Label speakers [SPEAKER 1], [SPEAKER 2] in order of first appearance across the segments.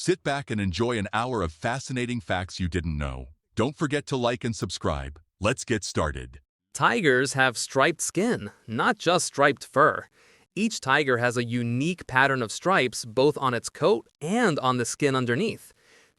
[SPEAKER 1] Sit back and enjoy an hour of fascinating facts you didn't know. Don't forget to like and subscribe. Let's get started.
[SPEAKER 2] Tigers have striped skin, not just striped fur. Each tiger has a unique pattern of stripes both on its coat and on the skin underneath.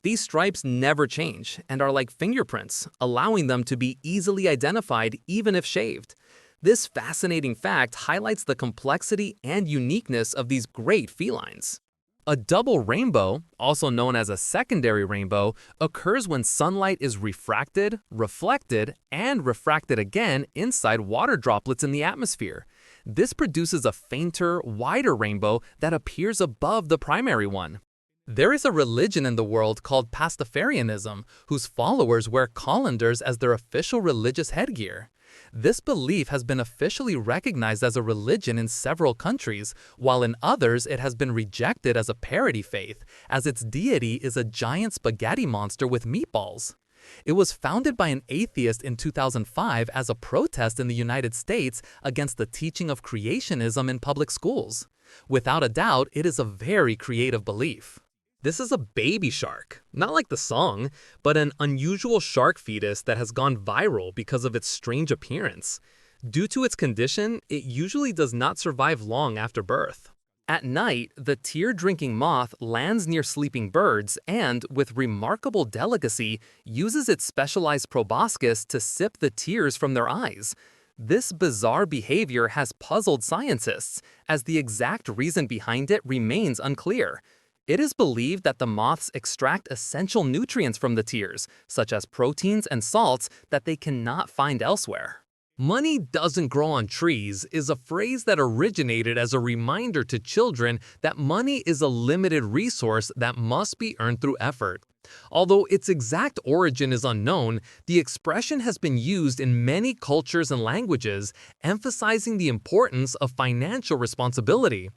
[SPEAKER 2] These stripes never change and are like fingerprints, allowing them to be easily identified even if shaved. This fascinating fact highlights the complexity and uniqueness of these great felines. A double rainbow, also known as a secondary rainbow, occurs when sunlight is refracted, reflected, and refracted again inside water droplets in the atmosphere. This produces a fainter, wider rainbow that appears above the primary one. There is a religion in the world called Pastafarianism, whose followers wear colanders as their official religious headgear. This belief has been officially recognized as a religion in several countries, while in others it has been rejected as a parody faith, as its deity is a giant spaghetti monster with meatballs. It was founded by an atheist in 2005 as a protest in the United States against the teaching of creationism in public schools. Without a doubt, it is a very creative belief. This is a baby shark, not like the song, but an unusual shark fetus that has gone viral because of its strange appearance. Due to its condition, it usually does not survive long after birth. At night, the tear-drinking moth lands near sleeping birds and, with remarkable delicacy, uses its specialized proboscis to sip the tears from their eyes. This bizarre behavior has puzzled scientists, as the exact reason behind it remains unclear. It is believed that the moths extract essential nutrients from the tears, such as proteins and salts that they cannot find elsewhere. "Money doesn't grow on trees" is a phrase that originated as a reminder to children that money is a limited resource that must be earned through effort. Although its exact origin is unknown, the expression has been used in many cultures and languages, emphasizing the importance of financial responsibility.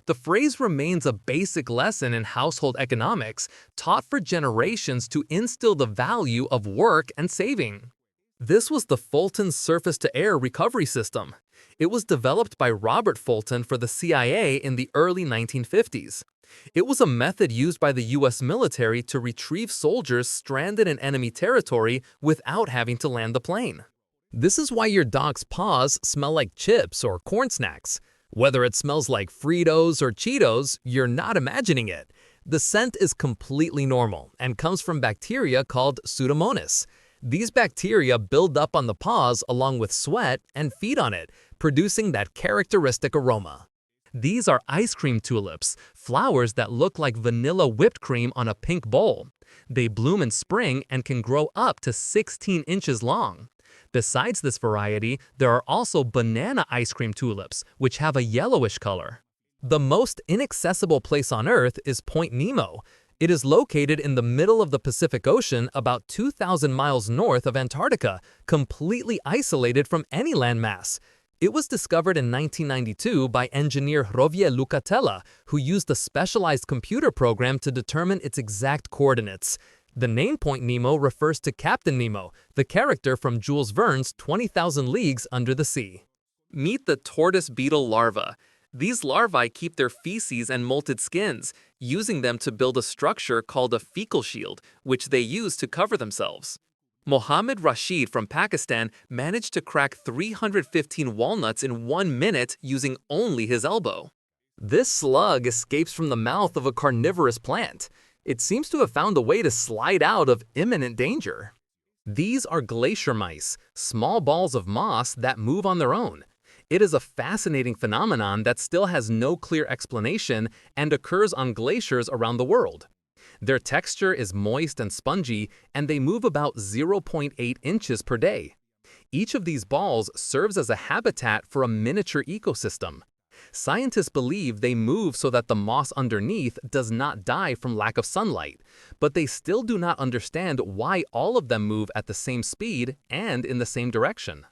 [SPEAKER 2] The phrase remains a basic lesson in household economics, taught for generations to instill the value of work and saving. This was the Fulton surface-to-air recovery system. It was developed by Robert Fulton for the CIA in the early 1950s. It was a method used by the U.S. military to retrieve soldiers stranded in enemy territory without having to land the plane. This is why your dog's paws smell like chips or corn snacks. Whether it smells like Fritos or Cheetos, you're not imagining it. The scent is completely normal and comes from bacteria called Pseudomonas. These bacteria build up on the paws along with sweat and feed on it, producing that characteristic aroma. These are ice cream tulips, flowers that look like vanilla whipped cream on a pink bowl. They bloom in spring and can grow up to 16 inches long. Besides this variety, there are also banana ice cream tulips, which have a yellowish color. The most inaccessible place on Earth is Point Nemo. It is located in the middle of the Pacific Ocean, about 2,000 miles north of Antarctica, completely isolated from any landmass. It was discovered in 1992 by engineer Javier Lucatella, who used a specialized computer program to determine its exact coordinates. The name Point Nemo refers to Captain Nemo, the character from Jules Verne's 20,000 Leagues Under the Sea. Meet the tortoise beetle larvae. These larvae keep their feces and molted skins, using them to build a structure called a fecal shield, which they use to cover themselves. Mohammed Rashid from Pakistan managed to crack 315 walnuts in 1 minute using only his elbow. This slug escapes from the mouth of a carnivorous plant. It seems to have found a way to slide out of imminent danger. These are glacier mice, small balls of moss that move on their own. It is a fascinating phenomenon that still has no clear explanation and occurs on glaciers around the world. Their texture is moist and spongy, and they move about 0.8 inches per day. Each of these balls serves as a habitat for a miniature ecosystem. Scientists believe they move so that the moss underneath does not die from lack of sunlight, but they still do not understand why all of them move at the same speed and in the same direction.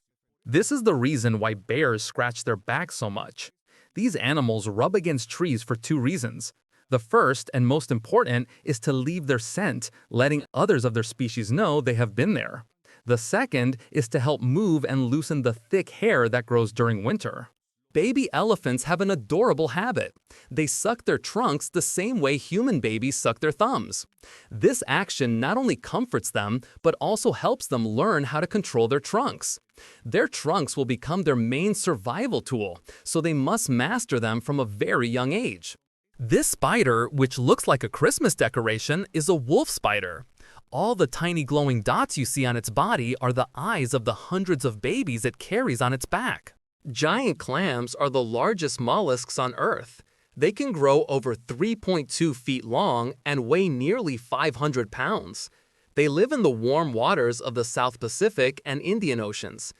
[SPEAKER 2] This is the reason why bears scratch their backs so much. These animals rub against trees for 2 reasons. The first and most important is to leave their scent, letting others of their species know they have been there. The second is to help move and loosen the thick hair that grows during winter. Baby elephants have an adorable habit. They suck their trunks the same way human babies suck their thumbs. This action not only comforts them, but also helps them learn how to control their trunks. Their trunks will become their main survival tool, so they must master them from a very young age. This spider, which looks like a Christmas decoration, is a wolf spider. All the tiny glowing dots you see on its body are the eyes of the hundreds of babies it carries on its back. Giant clams are the largest mollusks on Earth. They can grow over 3.2 feet long and weigh nearly 500 pounds. They live in the warm waters of the South Pacific and Indian Oceans.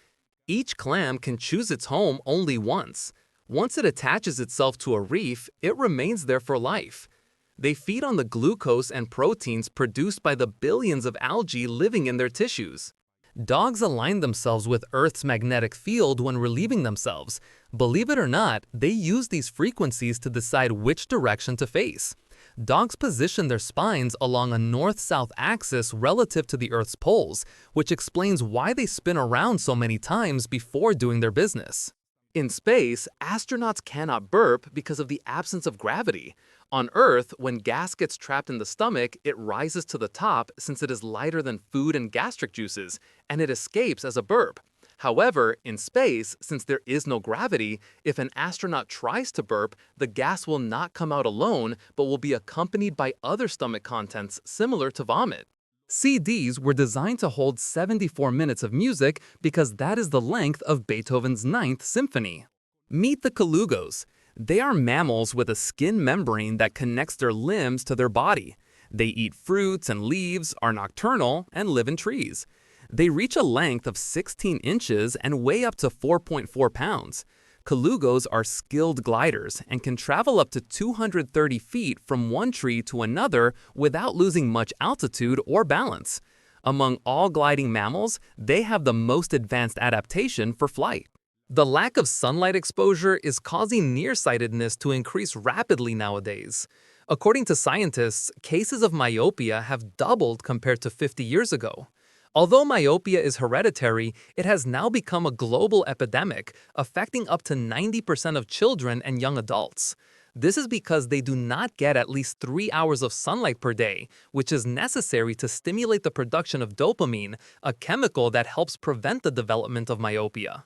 [SPEAKER 2] Each clam can choose its home only once. Once it attaches itself to a reef, it remains there for life. They feed on the glucose and proteins produced by the billions of algae living in their tissues. Dogs align themselves with Earth's magnetic field when relieving themselves. Believe it or not, they use these frequencies to decide which direction to face. Dogs position their spines along a north-south axis relative to the Earth's poles, which explains why they spin around so many times before doing their business. In space, astronauts cannot burp because of the absence of gravity. On Earth, when gas gets trapped in the stomach, it rises to the top since it is lighter than food and gastric juices, and it escapes as a burp. However, in space, since there is no gravity, if an astronaut tries to burp, the gas will not come out alone, but will be accompanied by other stomach contents similar to vomit. CDs were designed to hold 74 minutes of music because that is the length of Beethoven's Ninth Symphony. Meet the colugos. They are mammals with a skin membrane that connects their limbs to their body. They eat fruits and leaves, are nocturnal, and live in trees. They reach a length of 16 inches and weigh up to 4.4 pounds. Colugos are skilled gliders and can travel up to 230 feet from one tree to another without losing much altitude or balance. Among all gliding mammals, they have the most advanced adaptation for flight. The lack of sunlight exposure is causing nearsightedness to increase rapidly nowadays. According to scientists, cases of myopia have doubled compared to 50 years ago. Although myopia is hereditary, it has now become a global epidemic, affecting up to 90% of children and young adults. This is because they do not get at least 3 hours of sunlight per day, which is necessary to stimulate the production of dopamine, a chemical that helps prevent the development of myopia.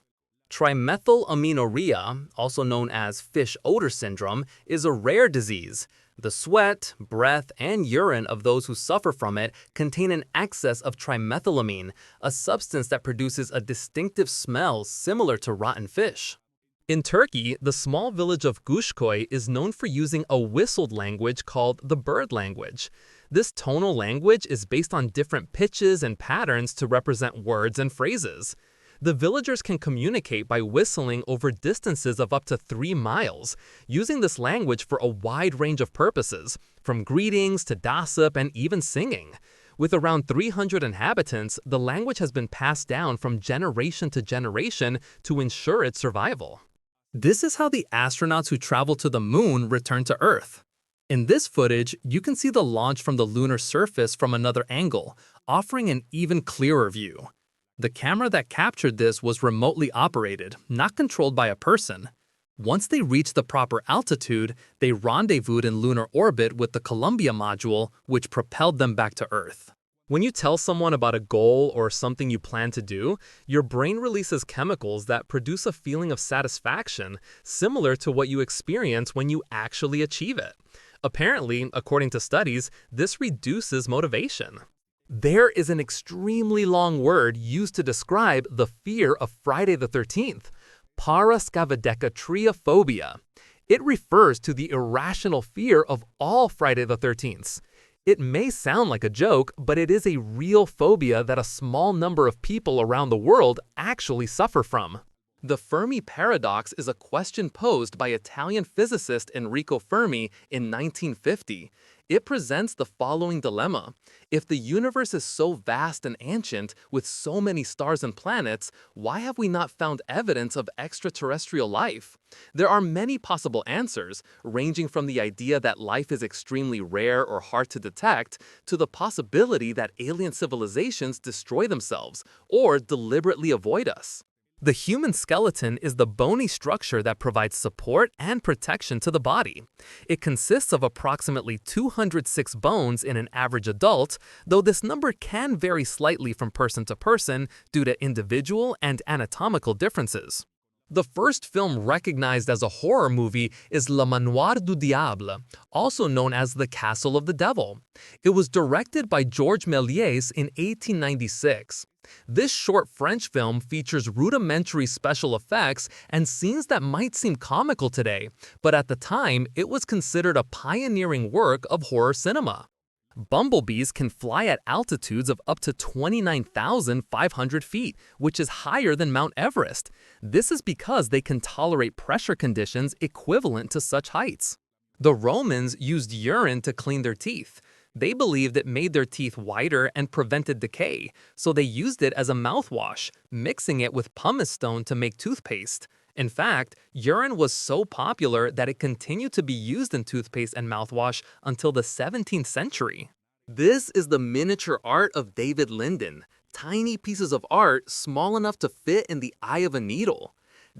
[SPEAKER 2] Trimethylaminuria, also known as fish odor syndrome, is a rare disease. The sweat, breath, and urine of those who suffer from it contain an excess of trimethylamine, a substance that produces a distinctive smell similar to rotten fish. In Turkey, the small village of Guşköy is known for using a whistled language called the bird language. This tonal language is based on different pitches and patterns to represent words and phrases. The villagers can communicate by whistling over distances of up to 3 miles, using this language for a wide range of purposes, from greetings to gossip and even singing. With around 300 inhabitants, the language has been passed down from generation to generation to ensure its survival. This is how the astronauts who travel to the moon return to Earth. In this footage, you can see the launch from the lunar surface from another angle, offering an even clearer view. The camera that captured this was remotely operated, not controlled by a person. Once they reached the proper altitude, they rendezvoused in lunar orbit with the Columbia module, which propelled them back to Earth. When you tell someone about a goal or something you plan to do, your brain releases chemicals that produce a feeling of satisfaction, similar to what you experience when you actually achieve it. Apparently, according to studies, this reduces motivation. There is an extremely long word used to describe the fear of Friday the 13th, parascavadecatria. It refers to the irrational fear of all Friday the 13th. It may sound like a joke, but it is a real phobia that a small number of people around the world actually suffer from. The Fermi paradox is a question posed by Italian physicist Enrico Fermi in 1950. It presents the following dilemma. If the universe is so vast and ancient, with so many stars and planets, why have we not found evidence of extraterrestrial life? There are many possible answers, ranging from the idea that life is extremely rare or hard to detect, to the possibility that alien civilizations destroy themselves or deliberately avoid us. The human skeleton is the bony structure that provides support and protection to the body. It consists of approximately 206 bones in an average adult, though this number can vary slightly from person to person due to individual and anatomical differences. The first film recognized as a horror movie is Le Manoir du Diable, also known as The Castle of the Devil. It was directed by Georges Méliès in 1896. This short French film features rudimentary special effects and scenes that might seem comical today, but at the time it was considered a pioneering work of horror cinema. Bumblebees can fly at altitudes of up to 29,500 feet, which is higher than Mount Everest. This is because they can tolerate pressure conditions equivalent to such heights. The Romans used urine to clean their teeth. They believed it made their teeth whiter and prevented decay, so they used it as a mouthwash, mixing it with pumice stone to make toothpaste. In fact, urine was so popular that it continued to be used in toothpaste and mouthwash until the 17th century. This is the miniature art of David Linden, tiny pieces of art small enough to fit in the eye of a needle.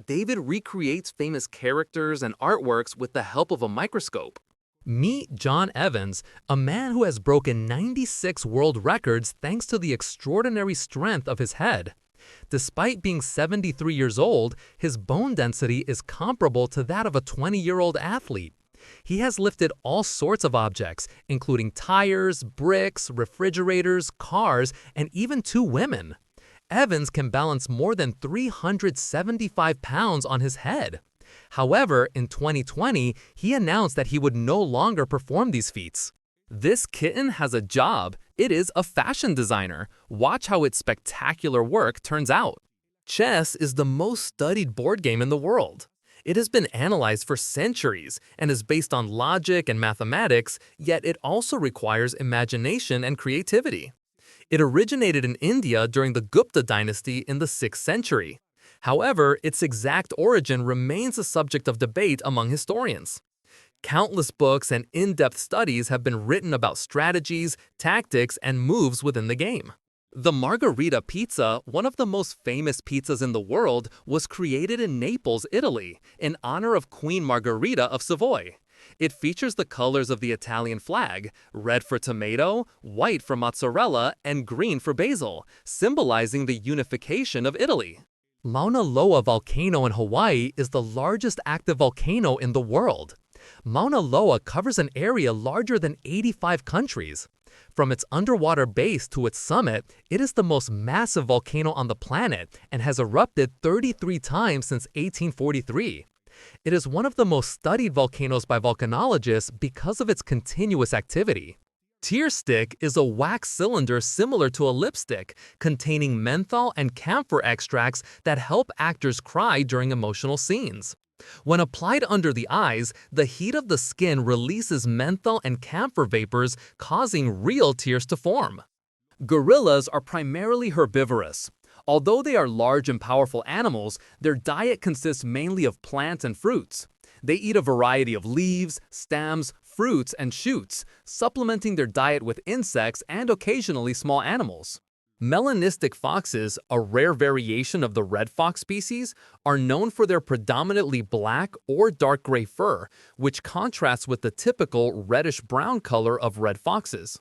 [SPEAKER 2] David recreates famous characters and artworks with the help of a microscope. Meet John Evans, a man who has broken 96 world records thanks to the extraordinary strength of his head. Despite being 73 years old, his bone density is comparable to that of a 20-year-old athlete. He has lifted all sorts of objects, including tires, bricks, refrigerators, cars, and even 2 women. Evans can balance more than 375 pounds on his head. However, in 2020, he announced that he would no longer perform these feats. This kitten has a job. It is a fashion designer. Watch how its spectacular work turns out. Chess is the most studied board game in the world. It has been analyzed for centuries and is based on logic and mathematics, yet it also requires imagination and creativity. It originated in India during the Gupta dynasty in the 6th century. However, its exact origin remains a subject of debate among historians. Countless books and in-depth studies have been written about strategies, tactics, and moves within the game. The Margherita pizza, one of the most famous pizzas in the world, was created in Naples, Italy, in honor of Queen Margherita of Savoy. It features the colors of the Italian flag, red for tomato, white for mozzarella, and green for basil, symbolizing the unification of Italy. Mauna Loa volcano in Hawaii is the largest active volcano in the world. Mauna Loa covers an area larger than 85 countries. From its underwater base to its summit, it is the most massive volcano on the planet and has erupted 33 times since 1843. It is one of the most studied volcanoes by volcanologists because of its continuous activity. Tear stick is a wax cylinder similar to a lipstick, containing menthol and camphor extracts that help actors cry during emotional scenes. When applied under the eyes, the heat of the skin releases menthol and camphor vapors, causing real tears to form. Gorillas are primarily herbivorous. Although they are large and powerful animals, their diet consists mainly of plants and fruits. They eat a variety of leaves, stems, fruits, and shoots, supplementing their diet with insects and occasionally small animals. Melanistic foxes, a rare variation of the red fox species, are known for their predominantly black or dark gray fur, which contrasts with the typical reddish-brown color of red foxes.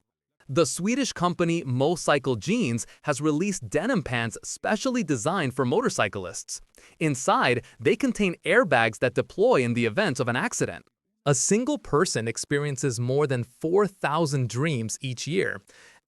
[SPEAKER 2] The Swedish company Motorcycle Jeans has released denim pants specially designed for motorcyclists. Inside, they contain airbags that deploy in the event of an accident. A single person experiences more than 4,000 dreams each year.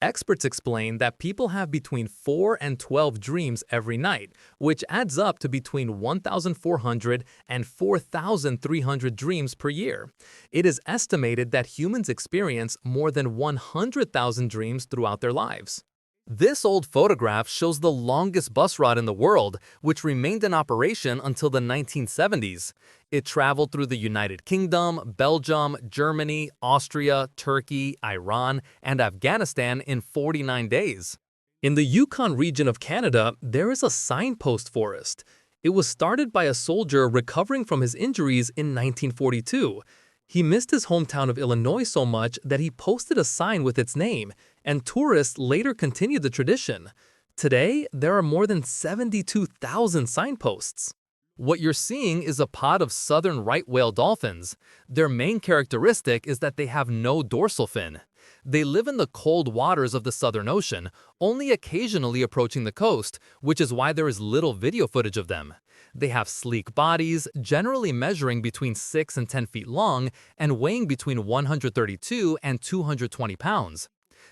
[SPEAKER 2] Experts explain that people have between 4 and 12 dreams every night, which adds up to between 1,400 and 4,300 dreams per year. It is estimated that humans experience more than 100,000 dreams throughout their lives. This old photograph shows the longest bus route in the world, which remained in operation until the 1970s. It traveled through the United Kingdom, Belgium, Germany, Austria, Turkey, Iran, and Afghanistan in 49 days. In the Yukon region of Canada, there is a signpost forest. It was started by a soldier recovering from his injuries in 1942. He missed his hometown of Illinois so much that he posted a sign with its name, and tourists later continued the tradition. Today, there are more than 72,000 signposts. What you're seeing is a pod of southern right whale dolphins. Their main characteristic is that they have no dorsal fin. They live in the cold waters of the Southern Ocean, only occasionally approaching the coast, which is why there is little video footage of them. They have sleek bodies, generally measuring between 6 and 10 feet long and weighing between 132 and 220 pounds.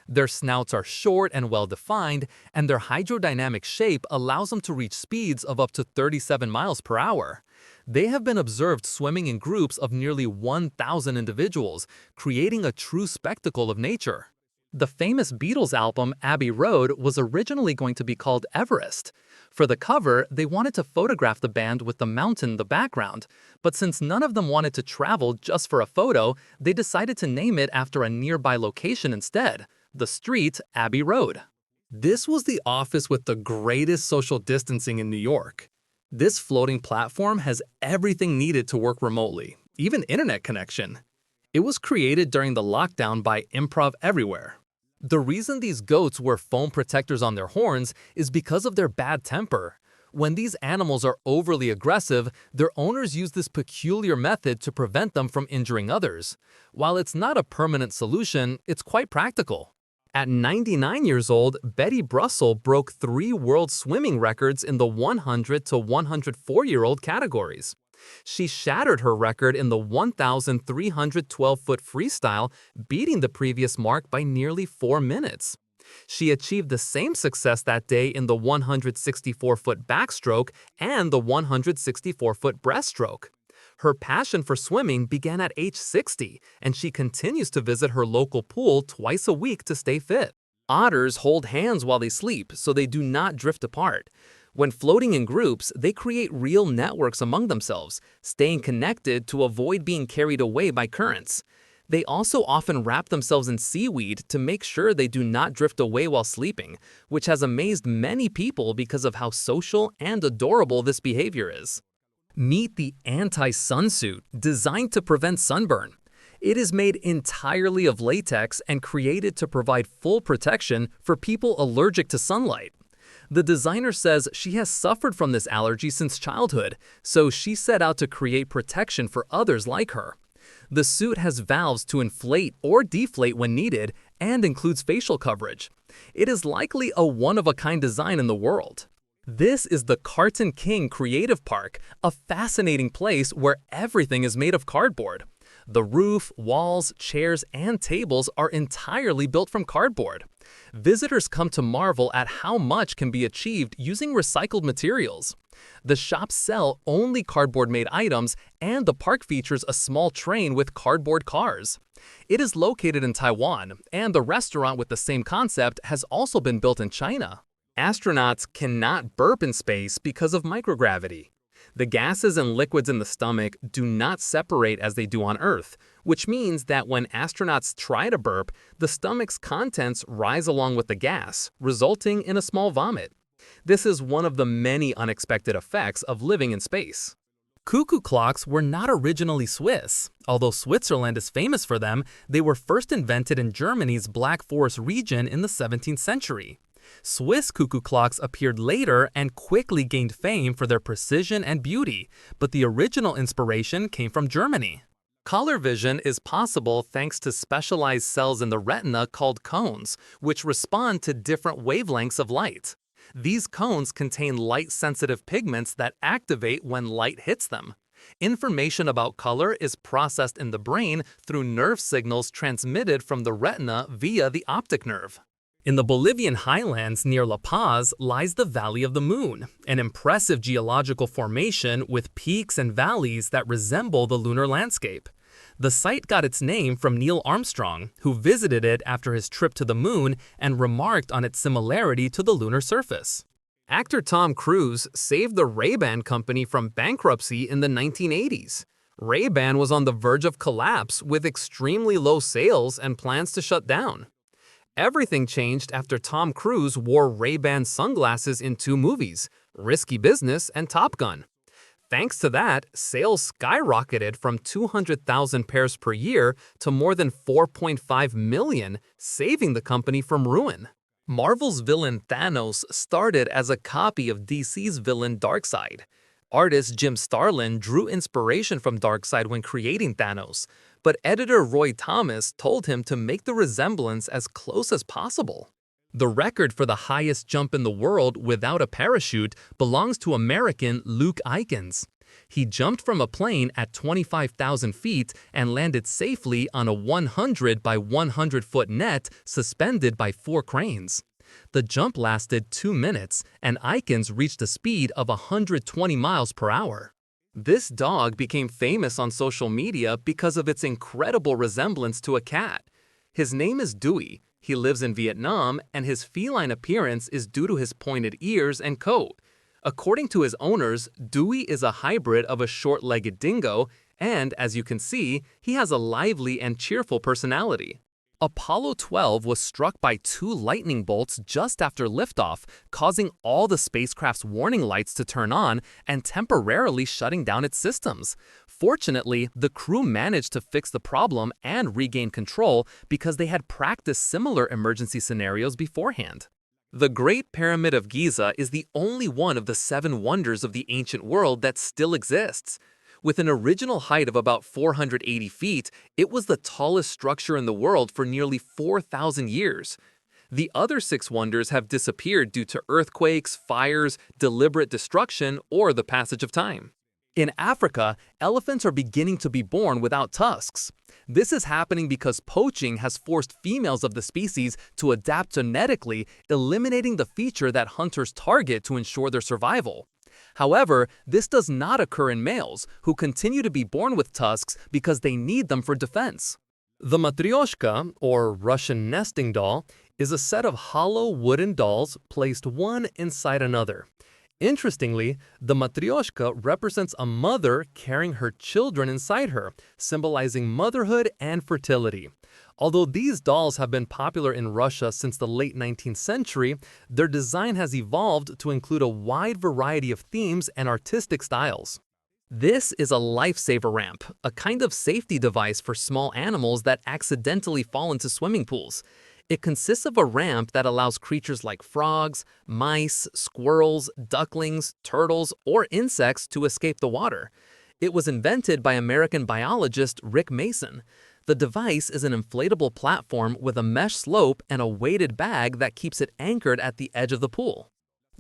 [SPEAKER 2] Their snouts are short and well-defined, and their hydrodynamic shape allows them to reach speeds of up to 37 miles per hour. They have been observed swimming in groups of nearly 1,000 individuals, creating a true spectacle of nature. The famous Beatles album Abbey Road was originally going to be called Everest. For the cover, they wanted to photograph the band with the mountain in the background, but since none of them wanted to travel just for a photo, they decided to name it after a nearby location instead, the street Abbey Road. This was the office with the greatest social distancing in New York. This floating platform has everything needed to work remotely, even internet connection. It was created during the lockdown by Improv Everywhere. The reason these goats wear foam protectors on their horns is because of their bad temper. When these animals are overly aggressive, their owners use this peculiar method to prevent them from injuring others. While it's not a permanent solution, it's quite practical. At 99 years old, Betty Brussel broke 3 world swimming records in the 100 to 104-year-old categories. She shattered her record in the 1,312-foot freestyle, beating the previous mark by nearly 4 minutes. She achieved the same success that day in the 164-foot backstroke and the 164-foot breaststroke. Her passion for swimming began at age 60, and she continues to visit her local pool twice a week to stay fit. Otters hold hands while they sleep, so they do not drift apart. When floating in groups, they create real networks among themselves, staying connected to avoid being carried away by currents. They also often wrap themselves in seaweed to make sure they do not drift away while sleeping, which has amazed many people because of how social and adorable this behavior is. Meet the anti-sun suit, designed to prevent sunburn. It is made entirely of latex and created to provide full protection for people allergic to sunlight. The designer says she has suffered from this allergy since childhood, so she set out to create protection for others like her. The suit has valves to inflate or deflate when needed and includes facial coverage. It is likely a one-of-a-kind design in the world. This is the Carton King Creative Park, a fascinating place where everything is made of cardboard. The roof, walls, chairs, and tables are entirely built from cardboard. Visitors come to marvel at how much can be achieved using recycled materials. The shops sell only cardboard-made items, and the park features a small train with cardboard cars. It is located in Taiwan, and the restaurant with the same concept has also been built in China. Astronauts cannot burp in space because of microgravity. The gases and liquids in the stomach do not separate as they do on Earth, which means that when astronauts try to burp, the stomach's contents rise along with the gas, resulting in a small vomit. This is one of the many unexpected effects of living in space. Cuckoo clocks were not originally Swiss. Although Switzerland is famous for them, they were first invented in Germany's Black Forest region in the 17th century. Swiss cuckoo clocks appeared later and quickly gained fame for their precision and beauty, but the original inspiration came from Germany. Color vision is possible thanks to specialized cells in the retina called cones, which respond to different wavelengths of light. These cones contain light-sensitive pigments that activate when light hits them. Information about color is processed in the brain through nerve signals transmitted from the retina via the optic nerve. In the Bolivian highlands near La Paz lies the Valley of the Moon, an impressive geological formation with peaks and valleys that resemble the lunar landscape. The site got its name from Neil Armstrong, who visited it after his trip to the moon and remarked on its similarity to the lunar surface. Actor Tom Cruise saved the Ray-Ban company from bankruptcy in the 1980s. Ray-Ban was on the verge of collapse with extremely low sales and plans to shut down. Everything changed after Tom Cruise wore Ray-Ban sunglasses in 2 movies, Risky Business and Top Gun. Thanks to that, sales skyrocketed from 200,000 pairs per year to more than 4.5 million, saving the company from ruin. Marvel's villain Thanos started as a copy of DC's villain Darkseid. Artist Jim Starlin drew inspiration from Darkseid when creating Thanos, but editor Roy Thomas told him to make the resemblance as close as possible. The record for the highest jump in the world without a parachute belongs to American Luke Aikens. He jumped from a plane at 25,000 feet and landed safely on a 100 by 100-foot net suspended by 4 cranes. The jump lasted 2 minutes, and Aikens reached a speed of 120 miles per hour. This dog became famous on social media because of its incredible resemblance to a cat. His name is Dewey. He lives in Vietnam, and his feline appearance is due to his pointed ears and coat. According to his owners, Dewey is a hybrid of a short-legged dingo, and as you can see, he has a lively and cheerful personality. Apollo 12 was struck by 2 lightning bolts just after liftoff, causing all the spacecraft's warning lights to turn on and temporarily shutting down its systems. Fortunately, the crew managed to fix the problem and regain control because they had practiced similar emergency scenarios beforehand. The Great Pyramid of Giza is the only one of the 7 wonders of the ancient world that still exists. With an original height of about 480 feet, it was the tallest structure in the world for nearly 4,000 years. The other 6 wonders have disappeared due to earthquakes, fires, deliberate destruction, or the passage of time. In Africa, elephants are beginning to be born without tusks. This is happening because poaching has forced females of the species to adapt genetically, eliminating the feature that hunters target to ensure their survival. However, this does not occur in males, who continue to be born with tusks because they need them for defense. The matryoshka, or Russian nesting doll, is a set of hollow wooden dolls placed one inside another. Interestingly, the matryoshka represents a mother carrying her children inside her, symbolizing motherhood and fertility. Although these dolls have been popular in Russia since the late 19th century, their design has evolved to include a wide variety of themes and artistic styles. This is a lifesaver ramp, a kind of safety device for small animals that accidentally fall into swimming pools. It consists of a ramp that allows creatures like frogs, mice, squirrels, ducklings, turtles, or insects to escape the water. It was invented by American biologist Rick Mason. The device is an inflatable platform with a mesh slope and a weighted bag that keeps it anchored at the edge of the pool.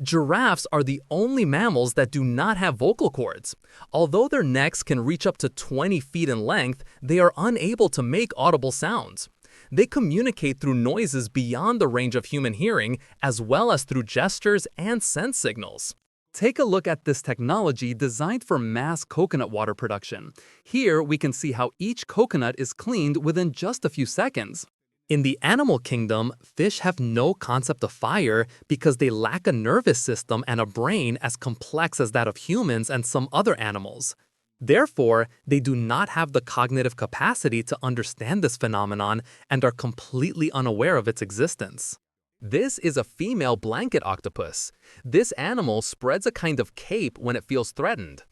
[SPEAKER 2] Giraffes are the only mammals that do not have vocal cords. Although their necks can reach up to 20 feet in length, they are unable to make audible sounds. They communicate through noises beyond the range of human hearing, as well as through gestures and sense signals. Take a look at this technology designed for mass coconut water production. Here we can see how each coconut is cleaned within just a few seconds. In the animal kingdom, fish have no concept of fire because they lack a nervous system and a brain as complex as that of humans and some other animals. Therefore, they do not have the cognitive capacity to understand this phenomenon and are completely unaware of its existence. This is a female blanket octopus. This animal spreads a kind of cape when it feels threatened.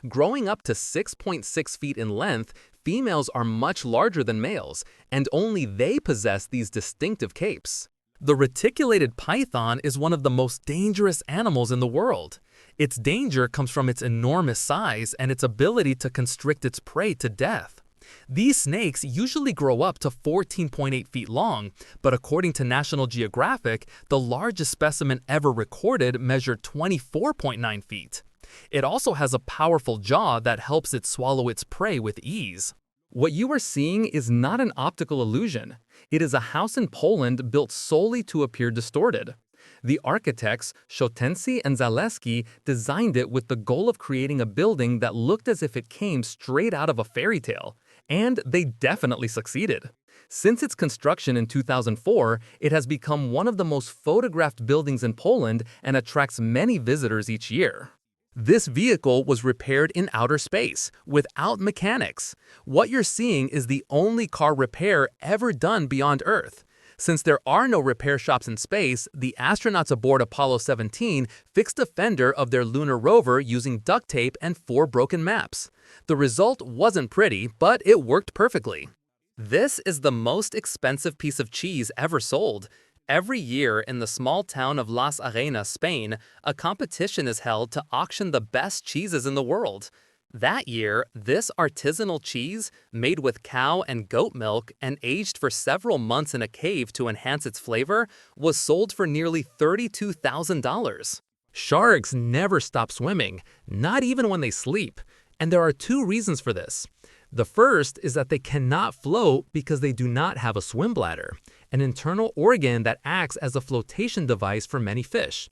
[SPEAKER 2] Growing up to 6.6 feet in length, females are much larger than males, and only they possess these distinctive capes. The reticulated python is one of the most dangerous animals in the world. Its danger comes from its enormous size and its ability to constrict its prey to death. These snakes usually grow up to 14.8 feet long, but according to National Geographic, the largest specimen ever recorded measured 24.9 feet. It also has a powerful jaw that helps it swallow its prey with ease. What you are seeing is not an optical illusion. It is a house in Poland built solely to appear distorted. The architects, Shotensi and Zaleski, designed it with the goal of creating a building that looked as if it came straight out of a fairy tale. And they definitely succeeded. Since its construction in 2004, it has become one of the most photographed buildings in Poland and attracts many visitors each year. This vehicle was repaired in outer space, without mechanics. What you're seeing is the only car repair ever done beyond Earth. Since there are no repair shops in space, the astronauts aboard Apollo 17 fixed a fender of their lunar rover using duct tape and 4 broken maps. The result wasn't pretty, but it worked perfectly. This is the most expensive piece of cheese ever sold. Every year in the small town of Las Arenas, Spain, a competition is held to auction the best cheeses in the world. That year, this artisanal cheese, made with cow and goat milk and aged for several months in a cave to enhance its flavor, was sold for nearly $32,000. Sharks never stop swimming, not even when they sleep. And there are two reasons for this. The first is that they cannot float because they do not have a swim bladder, an internal organ that acts as a flotation device for many fish.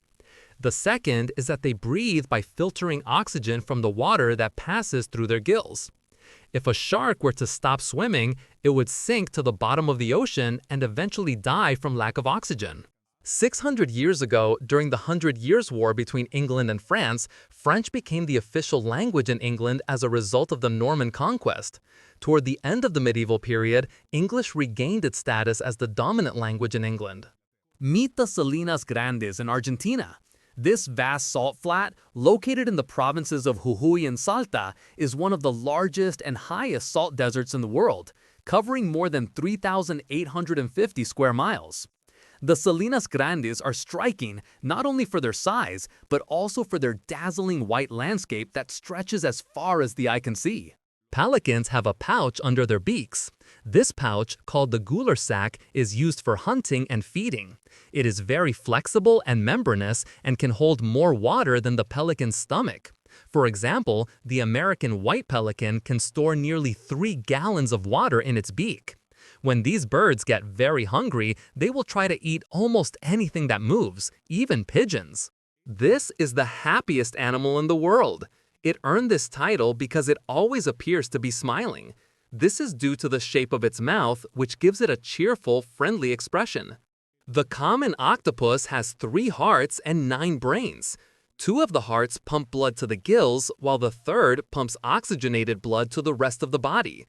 [SPEAKER 2] The second is that they breathe by filtering oxygen from the water that passes through their gills. If a shark were to stop swimming, it would sink to the bottom of the ocean and eventually die from lack of oxygen. 600 years ago, during the Hundred Years' War between England and France, French became the official language in England as a result of the Norman conquest. Toward the end of the medieval period, English regained its status as the dominant language in England. Meet the Salinas Grandes in Argentina. This vast salt flat, located in the provinces of Jujuy and Salta, is one of the largest and highest salt deserts in the world, covering more than 3,850 square miles. The Salinas Grandes are striking not only for their size, but also for their dazzling white landscape that stretches as far as the eye can see. Pelicans have a pouch under their beaks. This pouch, called the gular sac, is used for hunting and feeding. It is very flexible and membranous and can hold more water than the pelican's stomach. For example, the American white pelican can store nearly 3 gallons of water in its beak. When these birds get very hungry, they will try to eat almost anything that moves, even pigeons. This is the happiest animal in the world. It earned this title because it always appears to be smiling. This is due to the shape of its mouth, which gives it a cheerful, friendly expression. The common octopus has 3 hearts and 9 brains. 2 of the hearts pump blood to the gills, while the third pumps oxygenated blood to the rest of the body.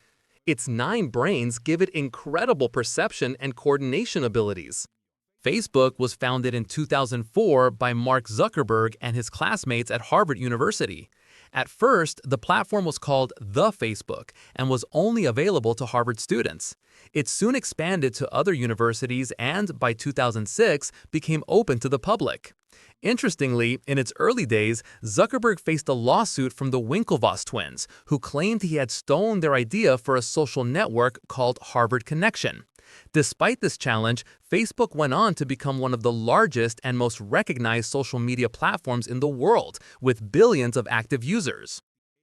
[SPEAKER 2] Its 9 brains give it incredible perception and coordination abilities. Facebook was founded in 2004 by Mark Zuckerberg and his classmates at Harvard University. At first, the platform was called The Facebook and was only available to Harvard students. It soon expanded to other universities and, by 2006, became open to the public. Interestingly, in its early days, Zuckerberg faced a lawsuit from the Winklevoss twins, who claimed he had stolen their idea for a social network called Harvard Connection. Despite this challenge, Facebook went on to become one of the largest and most recognized social media platforms in the world, with billions of active users.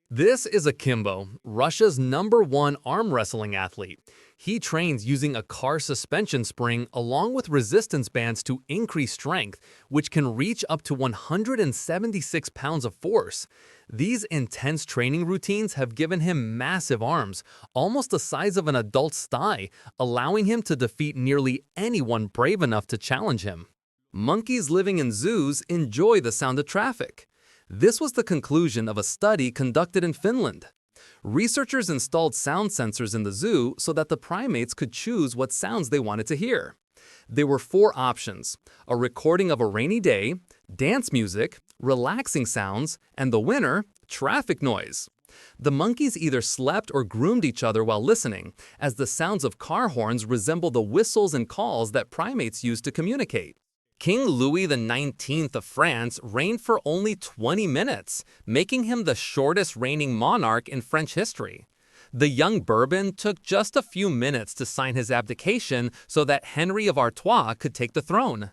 [SPEAKER 2] This is Akimbo, Russia's #1 arm wrestling athlete. He trains using a car suspension spring along with resistance bands to increase strength, which can reach up to 176 pounds of force. These intense training routines have given him massive arms, almost the size of an adult's thigh, allowing him to defeat nearly anyone brave enough to challenge him. Monkeys living in zoos enjoy the sound of traffic. This was the conclusion of a study conducted in Finland. Researchers installed sound sensors in the zoo so that the primates could choose what sounds they wanted to hear. There were 4 options: a recording of a rainy day, dance music, relaxing sounds, and the winner, traffic noise. The monkeys either slept or groomed each other while listening, as the sounds of car horns resemble the whistles and calls that primates use to communicate. King Louis XIX of France reigned for only 20 minutes, making him the shortest reigning monarch in French history. The young Bourbon took just a few minutes to sign his abdication so that Henry of Artois could take the throne.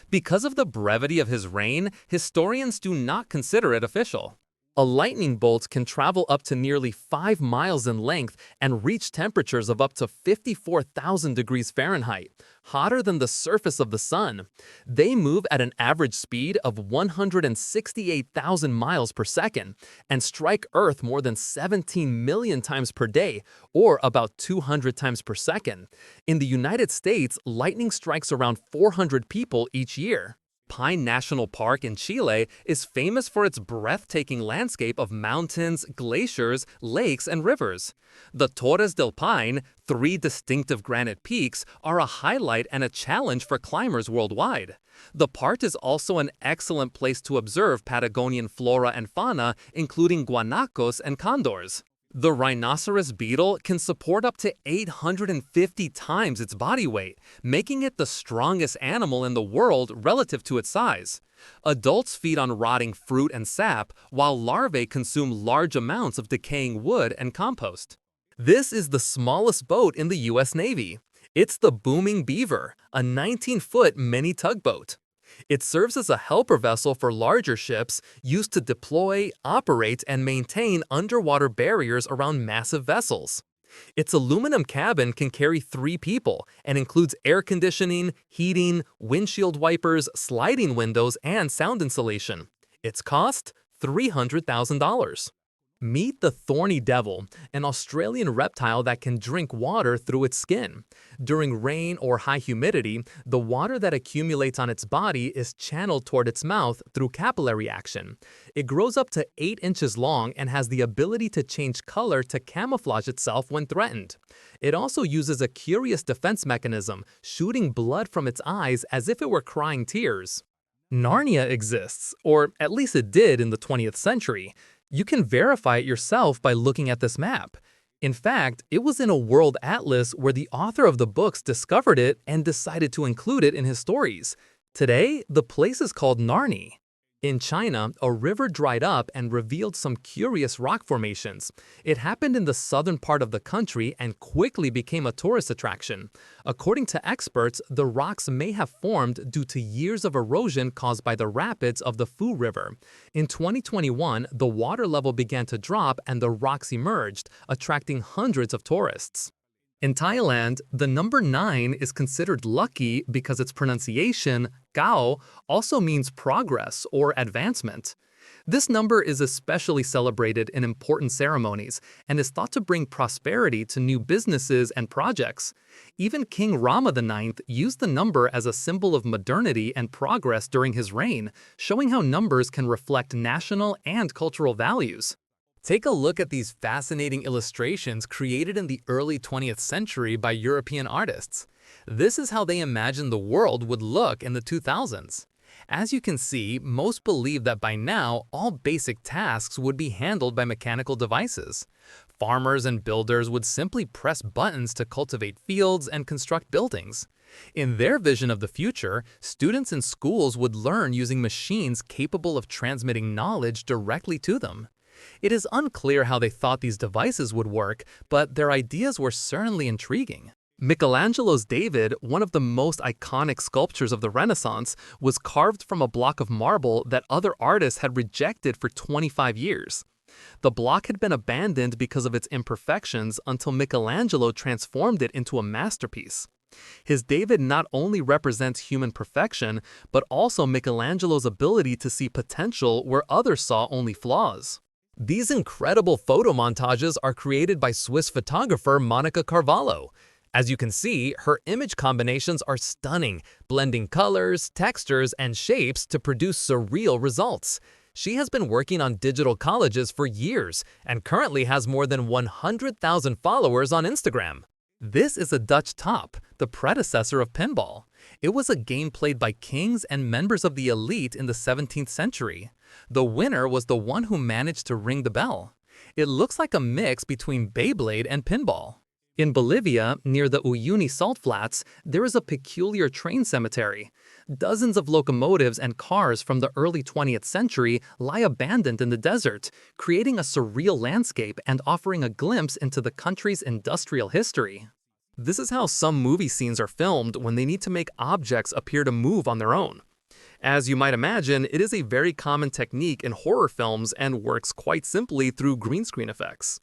[SPEAKER 2] Because of the brevity of his reign, historians do not consider it official. A lightning bolt can travel up to nearly 5 miles in length and reach temperatures of up to 54,000 degrees Fahrenheit, hotter than the surface of the sun. They move at an average speed of 168,000 miles per second and strike Earth more than 17 million times per day, or about 200 times per second. In the United States, lightning strikes around 400 people each year. Pine National Park in Chile is famous for its breathtaking landscape of mountains, glaciers, lakes, and rivers. The Torres del Paine, 3 distinctive granite peaks, are a highlight and a challenge for climbers worldwide. The park is also an excellent place to observe Patagonian flora and fauna, including guanacos and condors. The rhinoceros beetle can support up to 850 times its body weight, making it the strongest animal in the world relative to its size. Adults feed on rotting fruit and sap, while larvae consume large amounts of decaying wood and compost. This is the smallest boat in the U.S. Navy. It's the Booming Beaver, a 19-foot mini tugboat. It serves as a helper vessel for larger ships used to deploy, operate, and maintain underwater barriers around massive vessels. Its aluminum cabin can carry 3 people and includes air conditioning, heating, windshield wipers, sliding windows, and sound insulation. Its cost? $300,000. Meet the thorny devil, an Australian reptile that can drink water through its skin. During rain or high humidity, the water that accumulates on its body is channeled toward its mouth through capillary action. It grows up to 8 inches long and has the ability to change color to camouflage itself when threatened. It also uses a curious defense mechanism, shooting blood from its eyes as if it were crying tears. Narnia exists, or at least it did in the 20th century. You can verify it yourself by looking at this map. In fact, it was in a world atlas where the author of the books discovered it and decided to include it in his stories. Today, the place is called Narni. In China, a river dried up and revealed some curious rock formations. It happened in the southern part of the country and quickly became a tourist attraction. According to experts, the rocks may have formed due to years of erosion caused by the rapids of the Fu River. In 2021, the water level began to drop and the rocks emerged, attracting hundreds of tourists. In Thailand, the number 9 is considered lucky because its pronunciation, Gao, also means progress or advancement. This number is especially celebrated in important ceremonies and is thought to bring prosperity to new businesses and projects. Even King Rama IX used the number as a symbol of modernity and progress during his reign, showing how numbers can reflect national and cultural values. Take a look at these fascinating illustrations created in the early 20th century by European artists. This is how they imagined the world would look in the 2000s. As you can see, most believe that by now, all basic tasks would be handled by mechanical devices. Farmers and builders would simply press buttons to cultivate fields and construct buildings. In their vision of the future, students in schools would learn using machines capable of transmitting knowledge directly to them. It is unclear how they thought these devices would work, but their ideas were certainly intriguing. Michelangelo's David, one of the most iconic sculptures of the Renaissance, was carved from a block of marble that other artists had rejected for 25 years. The block had been abandoned because of its imperfections until Michelangelo transformed it into a masterpiece. His David not only represents human perfection, but also Michelangelo's ability to see potential where others saw only flaws. These incredible photo montages are created by Swiss photographer Monica Carvalho. As you can see, her image combinations are stunning, blending colors, textures, and shapes to produce surreal results. She has been working on digital collages for years and currently has more than 100,000 followers on Instagram. This is a Dutch top, the predecessor of pinball. It was a game played by kings and members of the elite in the 17th century. The winner was the one who managed to ring the bell. It looks like a mix between Beyblade and pinball. In Bolivia, near the Uyuni salt flats, there is a peculiar train cemetery. Dozens of locomotives and cars from the early 20th century lie abandoned in the desert, creating a surreal landscape and offering a glimpse into the country's industrial history. This is how some movie scenes are filmed when they need to make objects appear to move on their own. As you might imagine, it is a very common technique in horror films and works quite simply through green screen effects.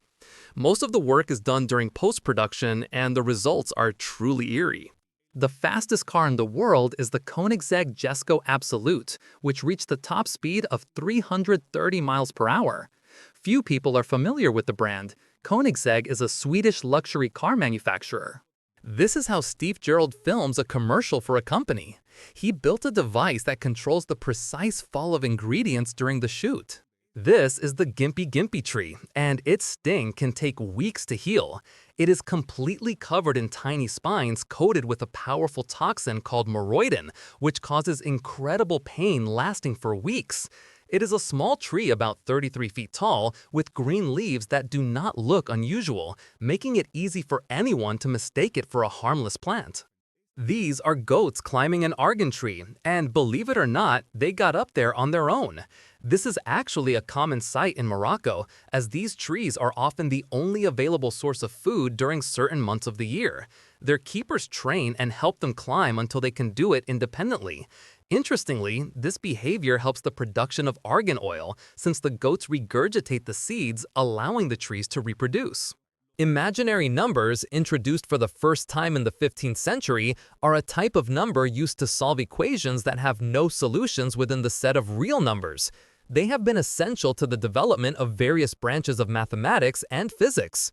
[SPEAKER 2] Most of the work is done during post-production, and the results are truly eerie. The fastest car in the world is the Koenigsegg Jesko Absolute, which reached the top speed of 330 miles per hour. Few people are familiar with the brand. Koenigsegg is a Swedish luxury car manufacturer. This is how Steve Gerald films a commercial for a company. He built a device that controls the precise fall of ingredients during the shoot. This is the Gimpy Gimpy tree, and its sting can take weeks to heal. It is completely covered in tiny spines coated with a powerful toxin called moroidin, which causes incredible pain lasting for weeks. It is a small tree about 33 feet tall with green leaves that do not look unusual, making it easy for anyone to mistake it for a harmless plant. These are goats climbing an argan tree, and believe it or not, they got up there on their own. This is actually a common sight in Morocco, as these trees are often the only available source of food during certain months of the year. Their keepers train and help them climb until they can do it independently. Interestingly, this behavior helps the production of argan oil, since the goats regurgitate the seeds, allowing the trees to reproduce. Imaginary numbers, introduced for the first time in the 15th century, are a type of number used to solve equations that have no solutions within the set of real numbers. They have been essential to the development of various branches of mathematics and physics.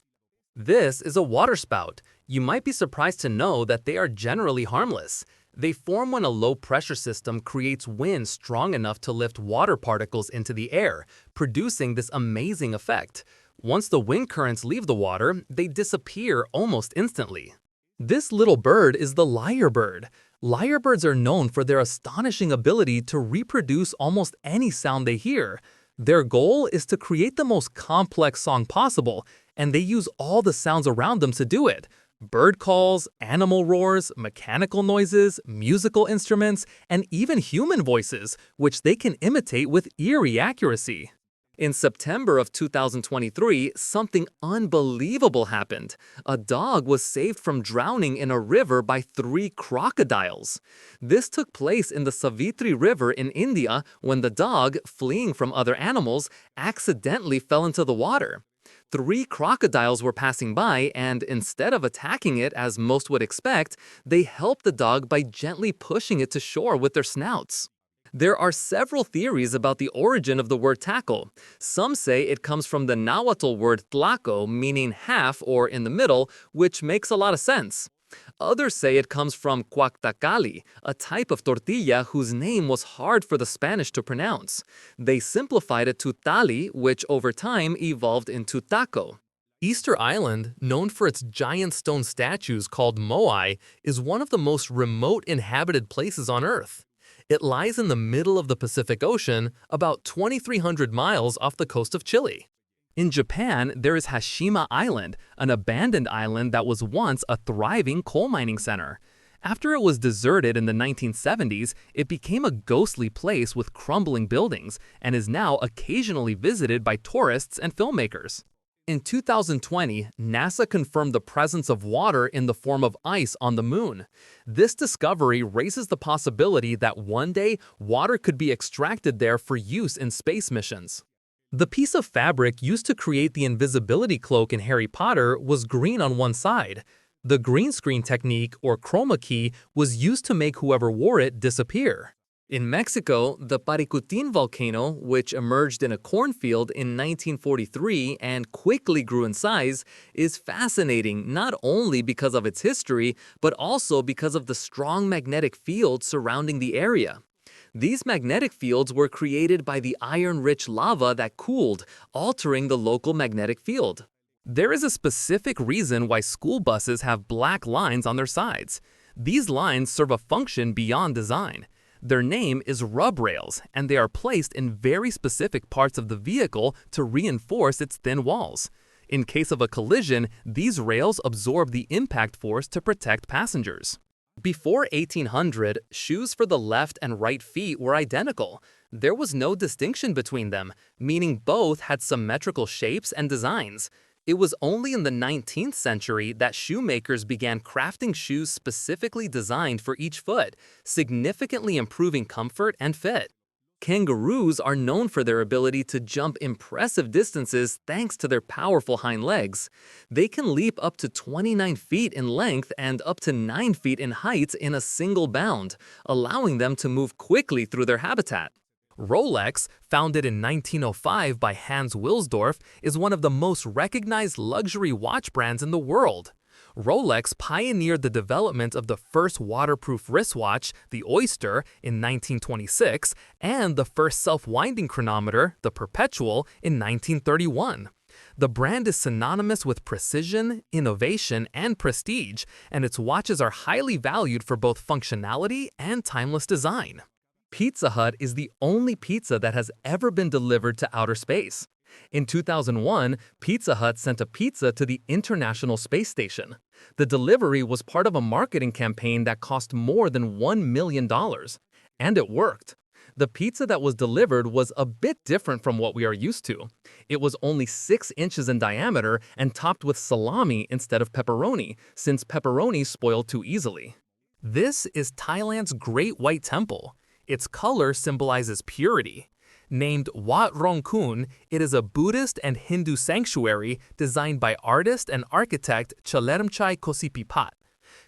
[SPEAKER 2] This is a waterspout. You might be surprised to know that they are generally harmless. They form when a low-pressure system creates wind strong enough to lift water particles into the air, producing this amazing effect. Once the wind currents leave the water, they disappear almost instantly. This little bird is the lyrebird. Lyrebirds are known for their astonishing ability to reproduce almost any sound they hear. Their goal is to create the most complex song possible, and they use all the sounds around them to do it. Bird calls, animal roars, mechanical noises, musical instruments, and even human voices, which they can imitate with eerie accuracy. In September of 2023, something unbelievable happened. A dog was saved from drowning in a river by 3 crocodiles. This took place in the Savitri River in India when the dog, fleeing from other animals, accidentally fell into the water. 3 crocodiles were passing by, and instead of attacking it as most would expect, they helped the dog by gently pushing it to shore with their snouts. There are several theories about the origin of the word tackle. Some say it comes from the Nahuatl word tlaco, meaning half or in the middle, which makes a lot of sense. Others say it comes from cuactacali, a type of tortilla whose name was hard for the Spanish to pronounce. They simplified it to tali, which over time evolved into taco. Easter Island, known for its giant stone statues called moai, is one of the most remote inhabited places on Earth. It lies in the middle of the Pacific Ocean, about 2,300 miles off the coast of Chile. In Japan, there is Hashima Island, an abandoned island that was once a thriving coal mining center. After it was deserted in the 1970s, it became a ghostly place with crumbling buildings and is now occasionally visited by tourists and filmmakers. In 2020, NASA confirmed the presence of water in the form of ice on the moon. This discovery raises the possibility that one day water could be extracted there for use in space missions. The piece of fabric used to create the invisibility cloak in Harry Potter was green on one side. The green screen technique, or chroma key, was used to make whoever wore it disappear. In Mexico, the Paricutin volcano, which emerged in a cornfield in 1943 and quickly grew in size, is fascinating not only because of its history, but also because of the strong magnetic field surrounding the area. These magnetic fields were created by the iron-rich lava that cooled, altering the local magnetic field. There is a specific reason why school buses have black lines on their sides. These lines serve a function beyond design. Their name is rub rails, and they are placed in very specific parts of the vehicle to reinforce its thin walls. In case of a collision, these rails absorb the impact force to protect passengers. Before 1800, shoes for the left and right feet were identical. There was no distinction between them, meaning both had symmetrical shapes and designs. It was only in the 19th century that shoemakers began crafting shoes specifically designed for each foot, significantly improving comfort and fit. Kangaroos are known for their ability to jump impressive distances thanks to their powerful hind legs. They can leap up to 29 feet in length and up to 9 feet in height in a single bound, allowing them to move quickly through their habitat. Rolex, founded in 1905 by Hans Wilsdorf, is one of the most recognized luxury watch brands in the world. Rolex pioneered the development of the first waterproof wristwatch, the Oyster, in 1926, and the first self-winding chronometer, the Perpetual, in 1931. The brand is synonymous with precision, innovation, and prestige, and its watches are highly valued for both functionality and timeless design. Pizza Hut is the only pizza that has ever been delivered to outer space. In 2001, Pizza Hut sent a pizza to the International Space Station. The delivery was part of a marketing campaign that cost more than $1 million. And it worked. The pizza that was delivered was a bit different from what we are used to. It was only 6 inches in diameter and topped with salami instead of pepperoni, since pepperoni spoiled too easily. This is Thailand's Great White Temple. Its color symbolizes purity. Named Wat Rong Kun, it is a Buddhist and Hindu sanctuary designed by artist and architect Chalermchai Kosipipat.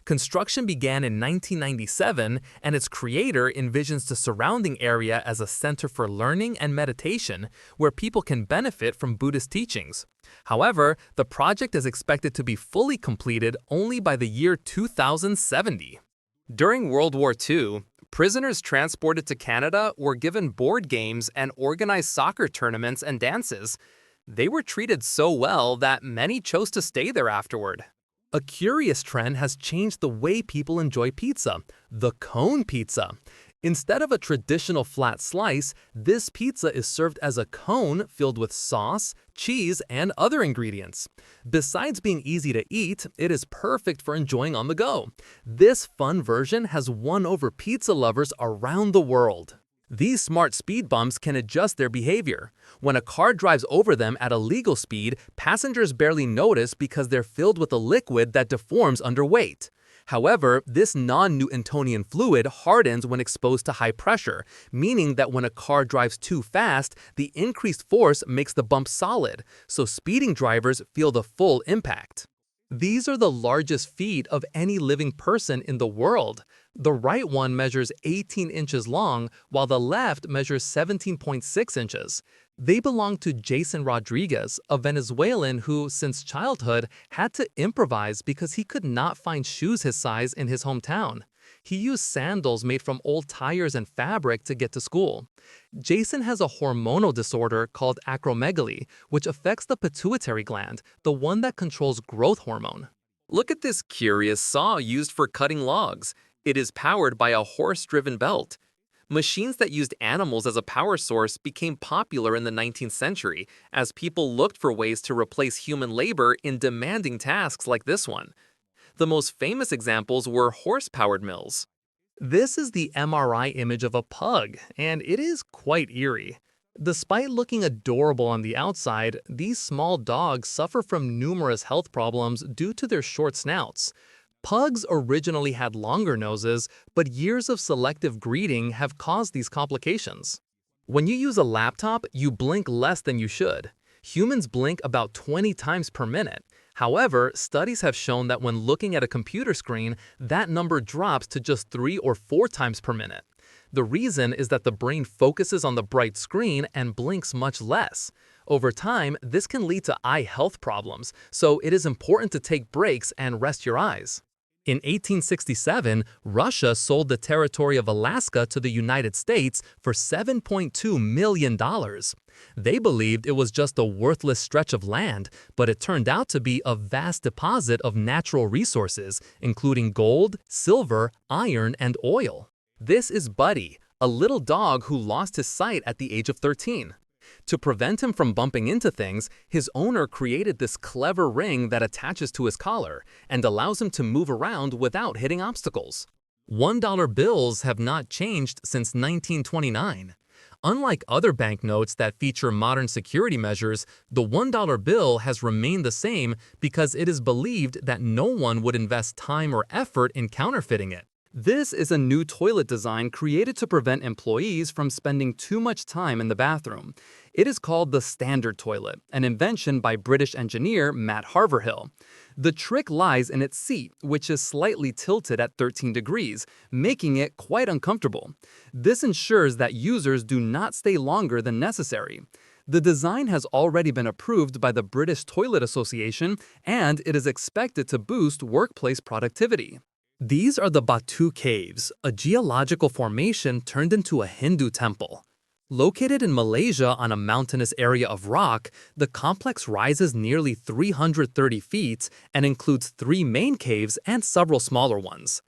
[SPEAKER 2] Construction began in 1997, and its creator envisions the surrounding area as a center for learning and meditation where people can benefit from Buddhist teachings. However, the project is expected to be fully completed only by the year 2070. During World War II, prisoners transported to Canada were given board games and organized soccer tournaments and dances. They were treated so well that many chose to stay there afterward. A curious trend has changed the way people enjoy pizza: the cone pizza. Instead of a traditional flat slice, this pizza is served as a cone filled with sauce, cheese, and other ingredients. Besides being easy to eat, it is perfect for enjoying on the go. This fun version has won over pizza lovers around the world. These smart speed bumps can adjust their behavior. When a car drives over them at a legal speed, passengers barely notice because they're filled with a liquid that deforms under weight. However, this non-Newtonian fluid hardens when exposed to high pressure, meaning that when a car drives too fast, the increased force makes the bump solid, so speeding drivers feel the full impact. These are the largest feet of any living person in the world. The right one measures 18 inches long, while the left measures 17.6 inches. They belong to Jason Rodriguez, a Venezuelan who, since childhood, had to improvise because he could not find shoes his size in his hometown. He used sandals made from old tires and fabric to get to school. Jason has a hormonal disorder called acromegaly, which affects the pituitary gland, the one that controls growth hormone. Look at this curious saw used for cutting logs. It is powered by a horse-driven belt. Machines that used animals as a power source became popular in the 19th century as people looked for ways to replace human labor in demanding tasks like this one. The most famous examples were horse-powered mills. This is the MRI image of a pug, and it is quite eerie. Despite looking adorable on the outside, these small dogs suffer from numerous health problems due to their short snouts. Pugs originally had longer noses, but years of selective breeding have caused these complications. When you use a laptop, you blink less than you should. Humans blink about 20 times per minute. However, studies have shown that when looking at a computer screen, that number drops to just 3 or 4 times per minute. The reason is that the brain focuses on the bright screen and blinks much less. Over time, this can lead to eye health problems, so it is important to take breaks and rest your eyes. In 1867, Russia sold the territory of Alaska to the United States for $7.2 million. They believed it was just a worthless stretch of land, but it turned out to be a vast deposit of natural resources, including gold, silver, iron, and oil. This is Buddy, a little dog who lost his sight at the age of 13. To prevent him from bumping into things, his owner created this clever ring that attaches to his collar and allows him to move around without hitting obstacles. $1 bills have not changed since 1929. Unlike other banknotes that feature modern security measures, the $1 bill has remained the same because it is believed that no one would invest time or effort in counterfeiting it. This is a new toilet design created to prevent employees from spending too much time in the bathroom. It is called the Standard Toilet, an invention by British engineer Matt Haverhill. The trick lies in its seat, which is slightly tilted at 13 degrees, making it quite uncomfortable. This ensures that users do not stay longer than necessary. The design has already been approved by the British Toilet Association, and it is expected to boost workplace productivity. These are the Batu Caves, a geological formation turned into a Hindu temple. Located in Malaysia on a mountainous area of rock, the complex rises nearly 330 feet and includes 3 main caves and several smaller ones.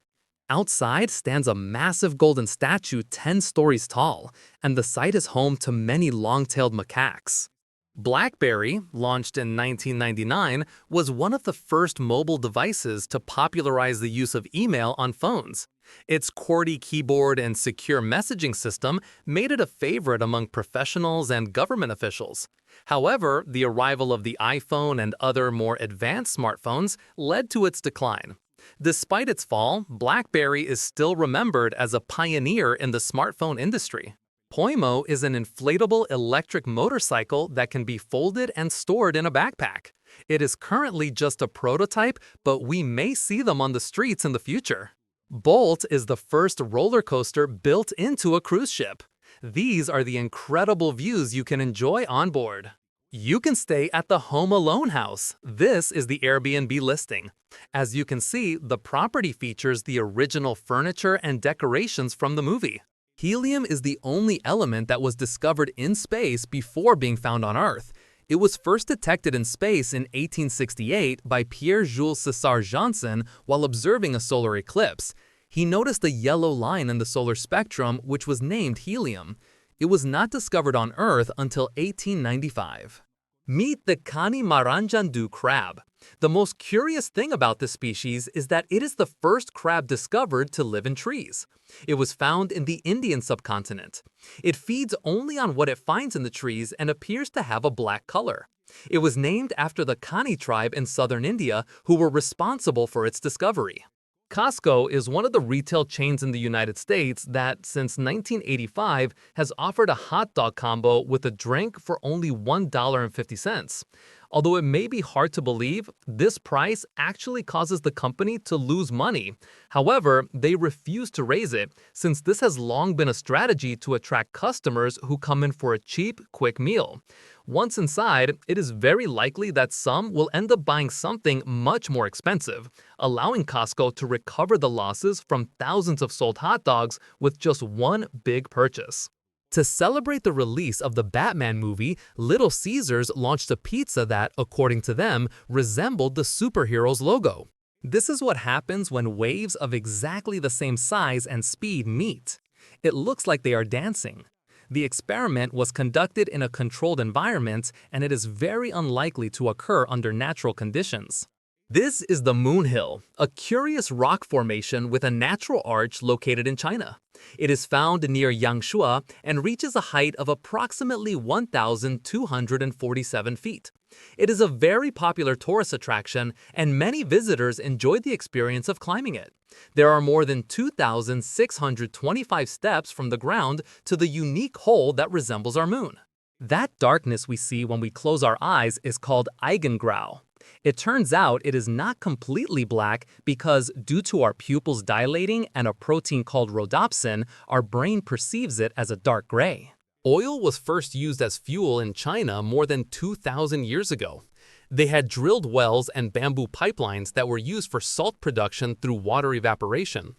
[SPEAKER 2] Outside stands a massive golden statue 10 stories tall, and the site is home to many long-tailed macaques. BlackBerry, launched in 1999, was one of the first mobile devices to popularize the use of email on phones. Its QWERTY keyboard and secure messaging system made it a favorite among professionals and government officials. However, the arrival of the iPhone and other more advanced smartphones led to its decline. Despite its fall, BlackBerry is still remembered as a pioneer in the smartphone industry. Poimo is an inflatable electric motorcycle that can be folded and stored in a backpack. It is currently just a prototype, but we may see them on the streets in the future. Bolt is the first roller coaster built into a cruise ship. These are the incredible views you can enjoy on board. You can stay at the Home Alone house. This is the Airbnb listing. As you can see, the property features the original furniture and decorations from the movie. Helium is the only element that was discovered in space before being found on Earth. It was first detected in space in 1868 by Pierre-Jules César Janssen while observing a solar eclipse. He noticed a yellow line in the solar spectrum, which was named helium. It was not discovered on Earth until 1895. Meet the Cani maranjandu crab. The most curious thing about this species is that it is the first crab discovered to live in trees. It was found in the Indian subcontinent. It feeds only on what it finds in the trees and appears to have a black color. It was named after the Cani tribe in southern India who were responsible for its discovery. Costco is one of the retail chains in the United States that, since 1985, has offered a hot dog combo with a drink for only $1.50. Although it may be hard to believe, this price actually causes the company to lose money. However, they refuse to raise it, since this has long been a strategy to attract customers who come in for a cheap, quick meal. Once inside, it is very likely that some will end up buying something much more expensive, allowing Costco to recover the losses from thousands of sold hot dogs with just one big purchase. To celebrate the release of the Batman movie, Little Caesars launched a pizza that, according to them, resembled the superhero's logo. This is what happens when waves of exactly the same size and speed meet. It looks like they are dancing. The experiment was conducted in a controlled environment, and it is very unlikely to occur under natural conditions. This is the Moon Hill, a curious rock formation with a natural arch located in China. It is found near Yangshuo and reaches a height of approximately 1,247 feet. It is a very popular tourist attraction, and many visitors enjoy the experience of climbing it. There are more than 2,625 steps from the ground to the unique hole that resembles our moon. That darkness we see when we close our eyes is called Eigengrau. It turns out it is not completely black because, due to our pupils dilating and a protein called rhodopsin, our brain perceives it as a dark gray. Oil was first used as fuel in China more than 2,000 years ago. They had drilled wells and bamboo pipelines that were used for salt production through water evaporation.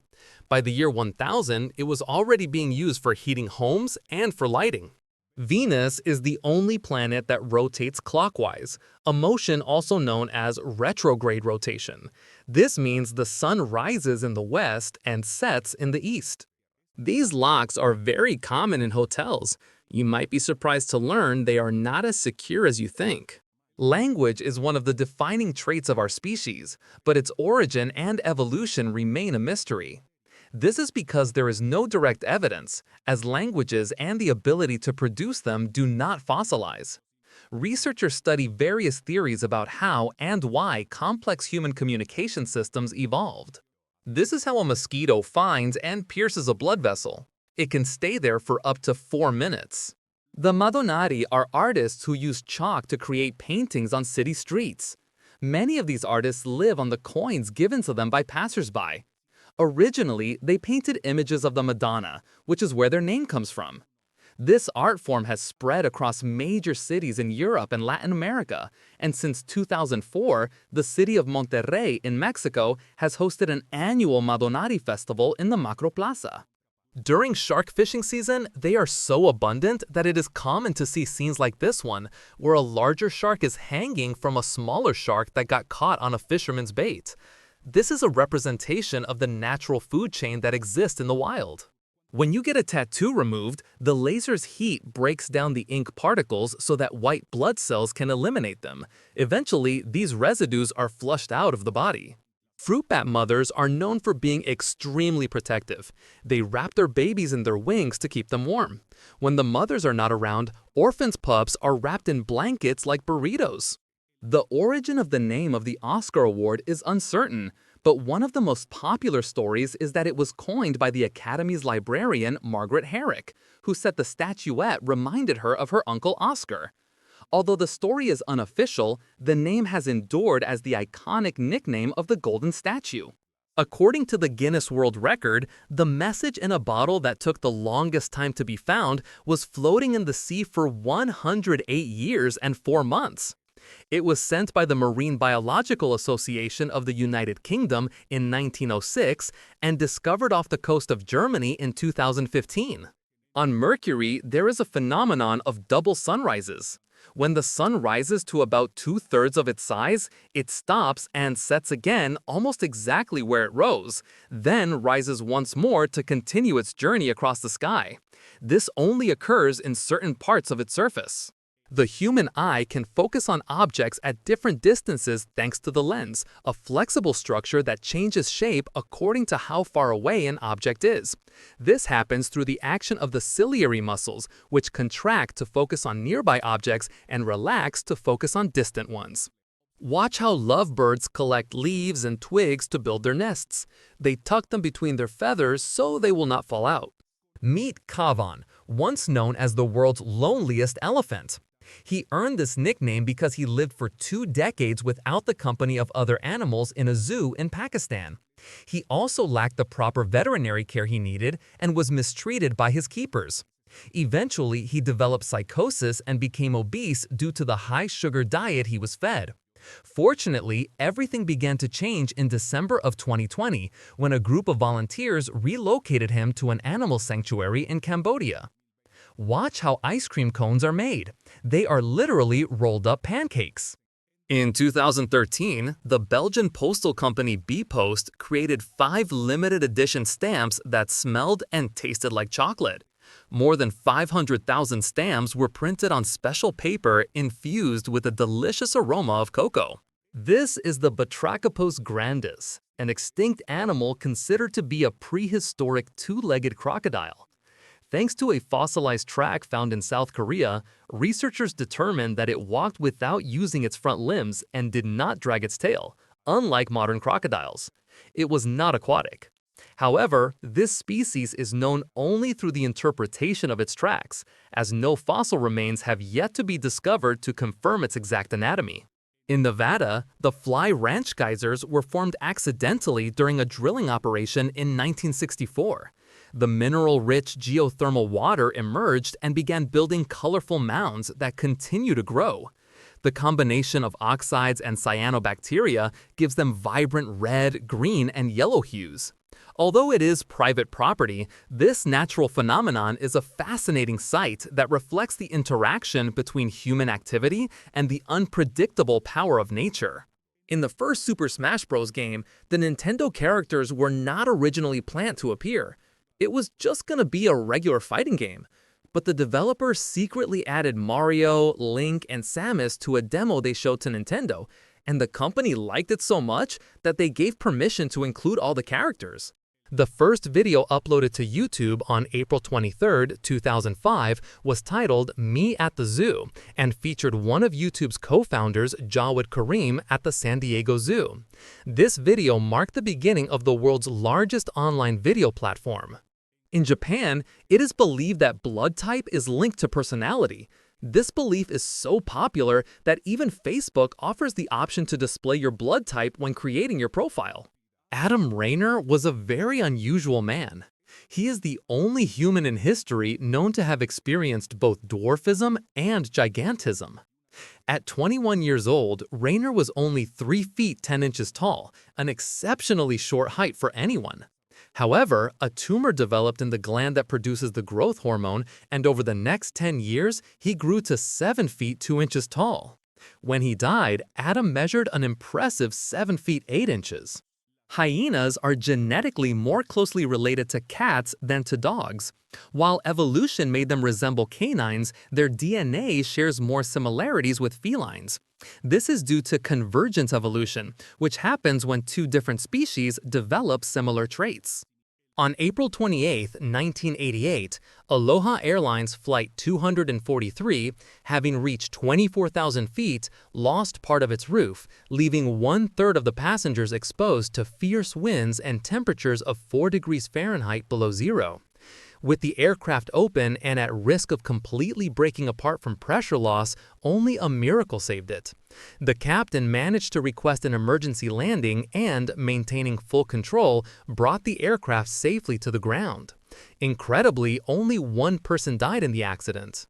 [SPEAKER 2] By the year 1000, it was already being used for heating homes and for lighting. Venus is the only planet that rotates clockwise, a motion also known as retrograde rotation. This means the sun rises in the west and sets in the east. These locks are very common in hotels. You might be surprised to learn they are not as secure as you think. Language is one of the defining traits of our species, but its origin and evolution remain a mystery. This is because there is no direct evidence, as languages and the ability to produce them do not fossilize. Researchers study various theories about how and why complex human communication systems evolved. This is how a mosquito finds and pierces a blood vessel. It can stay there for up to 4 minutes. The Madonari are artists who use chalk to create paintings on city streets. Many of these artists live on the coins given to them by passersby. Originally, they painted images of the Madonna, which is where their name comes from. This art form has spread across major cities in Europe and Latin America, and since 2004, the city of Monterrey in Mexico has hosted an annual Madonari festival in the Macro Plaza. During shark fishing season, they are so abundant that it is common to see scenes like this one, where a larger shark is hanging from a smaller shark that got caught on a fisherman's bait. This is a representation of the natural food chain that exists in the wild. When you get a tattoo removed, the laser's heat breaks down the ink particles so that white blood cells can eliminate them. Eventually, these residues are flushed out of the body. Fruit bat mothers are known for being extremely protective. They wrap their babies in their wings to keep them warm. When the mothers are not around, orphans' pups are wrapped in blankets like burritos. The origin of the name of the Oscar Award is uncertain, but one of the most popular stories is that it was coined by the Academy's librarian Margaret Herrick, who said the statuette reminded her of her uncle Oscar. Although the story is unofficial, the name has endured as the iconic nickname of the golden statue. According to the Guinness World Record, the message in a bottle that took the longest time to be found was floating in the sea for 108 years and 4 months. It was sent by the Marine Biological Association of the United Kingdom in 1906 and discovered off the coast of Germany in 2015. On Mercury, there is a phenomenon of double sunrises. When the sun rises to about 2/3 of its size, it stops and sets again almost exactly where it rose, then rises once more to continue its journey across the sky. This only occurs in certain parts of its surface. The human eye can focus on objects at different distances thanks to the lens, a flexible structure that changes shape according to how far away an object is. This happens through the action of the ciliary muscles, which contract to focus on nearby objects and relax to focus on distant ones. Watch how lovebirds collect leaves and twigs to build their nests. They tuck them between their feathers so they will not fall out. Meet Kavan, once known as the world's loneliest elephant. He earned this nickname because he lived for 2 decades without the company of other animals in a zoo in Pakistan. He also lacked the proper veterinary care he needed and was mistreated by his keepers. Eventually, he developed psychosis and became obese due to the high-sugar diet he was fed. Fortunately, everything began to change in December of 2020 when a group of volunteers relocated him to an animal sanctuary in Cambodia. Watch how ice cream cones are made. They are literally rolled-up pancakes. In 2013, the Belgian postal company bpost created 5 limited edition stamps that smelled and tasted like chocolate. More than 500,000 stamps were printed on special paper infused with a delicious aroma of cocoa. This is the Batrachopus grandis, an extinct animal considered to be a prehistoric 2-legged crocodile. Thanks to a fossilized track found in South Korea, researchers determined that it walked without using its front limbs and did not drag its tail, unlike modern crocodiles. It was not aquatic. However, this species is known only through the interpretation of its tracks, as no fossil remains have yet to be discovered to confirm its exact anatomy. In Nevada, the Fly Ranch geysers were formed accidentally during a drilling operation in 1964. The mineral-rich geothermal water emerged and began building colorful mounds that continue to grow. The combination of oxides and cyanobacteria gives them vibrant red, green, and yellow hues. Although it is private property, this natural phenomenon is a fascinating sight that reflects the interaction between human activity and the unpredictable power of nature. In the first Super Smash Bros. Game, the Nintendo characters were not originally planned to appear. It was just gonna be a regular fighting game. But the developers secretly added Mario, Link, and Samus to a demo they showed to Nintendo, and the company liked it so much that they gave permission to include all the characters. The first video uploaded to YouTube on April 23, 2005 was titled Me at the Zoo and featured one of YouTube's co-founders, Jawed Karim, at the San Diego Zoo. This video marked the beginning of the world's largest online video platform. In Japan, it is believed that blood type is linked to personality. This belief is so popular that even Facebook offers the option to display your blood type when creating your profile. Adam Rayner was a very unusual man. He is the only human in history known to have experienced both dwarfism and gigantism. At 21 years old, Rayner was only 3 feet 10 inches tall, an exceptionally short height for anyone. However, a tumor developed in the gland that produces the growth hormone, and over the next 10 years, he grew to 7 feet 2 inches tall. When he died, Adam measured an impressive 7 feet 8 inches. Hyenas are genetically more closely related to cats than to dogs. While evolution made them resemble canines, their DNA shares more similarities with felines. This is due to convergent evolution, which happens when two different species develop similar traits. On April 28, 1988, Aloha Airlines Flight 243, having reached 24,000 feet, lost part of its roof, leaving one-third of the passengers exposed to fierce winds and temperatures of 4 degrees Fahrenheit below zero. With the aircraft open and at risk of completely breaking apart from pressure loss, only a miracle saved it. The captain managed to request an emergency landing and, maintaining full control, brought the aircraft safely to the ground. Incredibly, only one person died in the accident.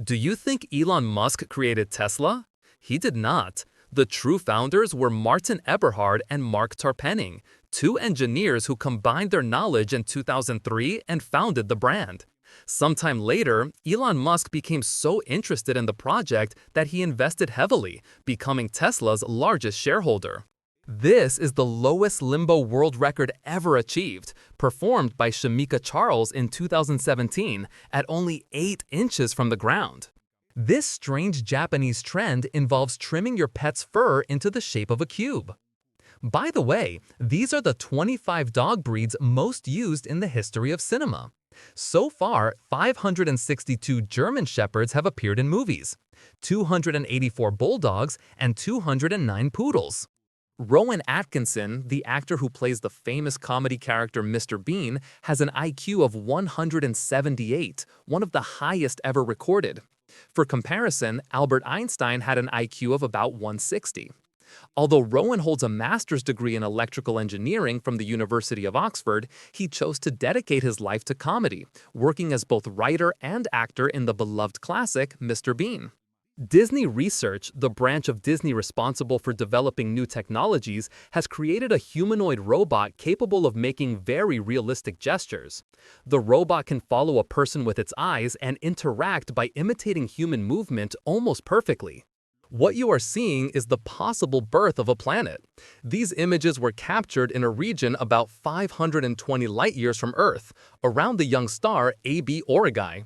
[SPEAKER 2] Do you think Elon Musk created Tesla? He did not. The true founders were Martin Eberhard and Mark Tarpenning, two engineers who combined their knowledge in 2003 and founded the brand. Sometime later, Elon Musk became so interested in the project that he invested heavily, becoming Tesla's largest shareholder. This is the lowest limbo world record ever achieved, performed by Shamika Charles in 2017 at only 8 inches from the ground. This strange Japanese trend involves trimming your pet's fur into the shape of a cube. By the way, these are the 25 dog breeds most used in the history of cinema. So far, 562 German Shepherds have appeared in movies, 284 Bulldogs, and 209 Poodles. Rowan Atkinson, the actor who plays the famous comedy character Mr. Bean, has an IQ of 178, one of the highest ever recorded. For comparison, Albert Einstein had an IQ of about 160. Although Rowan holds a master's degree in electrical engineering from the University of Oxford, he chose to dedicate his life to comedy, working as both writer and actor in the beloved classic Mr. Bean. Disney Research, the branch of Disney responsible for developing new technologies, has created a humanoid robot capable of making very realistic gestures. The robot can follow a person with its eyes and interact by imitating human movement almost perfectly. What you are seeing is the possible birth of a planet. These images were captured in a region about 520 light-years from Earth, around the young star AB Aurigae.